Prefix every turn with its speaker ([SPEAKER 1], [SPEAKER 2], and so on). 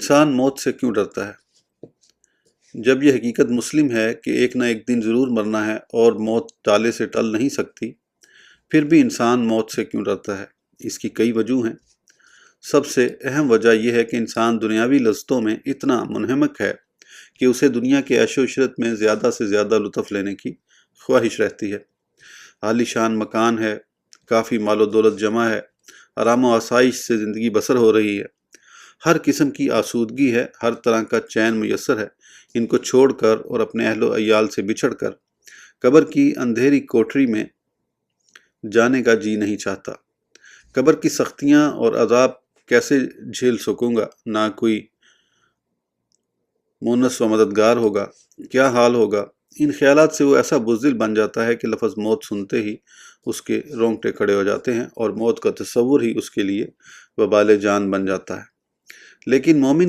[SPEAKER 1] انسان موت سے کیوں ڈرتا ہے؟ جب یہ حقیقت مسلم ہے کہ ایک نہ ایک دن ضرور مرنا ہے اور موت ٹالے سے ٹل نہیں سکتی، پھر بھی انسان موت سے کیوں ڈرتا ہے؟ اس کی کئی وجوہ ہیں۔ سب سے اہم وجہ یہ ہے کہ انسان دنیاوی لذتوں میں اتنا منہمک ہے کہ اسے دنیا کے عیش و عشرت میں زیادہ سے زیادہ لطف لینے کی خواہش رہتی ہے۔ عالی شان مکان ہے، کافی مال و دولت جمع ہے، آرام و آسائش سے زندگی بسر ہو رہی ہے، ہر قسم کی آسودگی ہے، ہر طرح کا چین میسر ہے۔ ان کو چھوڑ کر اور اپنے اہل و عیال سے بچھڑ کر قبر کی اندھیری کوٹری میں جانے کا جی نہیں چاہتا۔ قبر کی سختیاں اور عذاب کیسے جھیل سکوں گا؟ نہ کوئی مونس و مددگار ہوگا، کیا حال ہوگا؟ ان خیالات سے وہ ایسا بزدل بن جاتا ہے کہ لفظ موت سنتے ہی اس کے رونگٹے کھڑے ہو جاتے ہیں اور موت کا تصور ہی اس کے لیے وبال جان بن جاتا ہے۔ لیکن مومن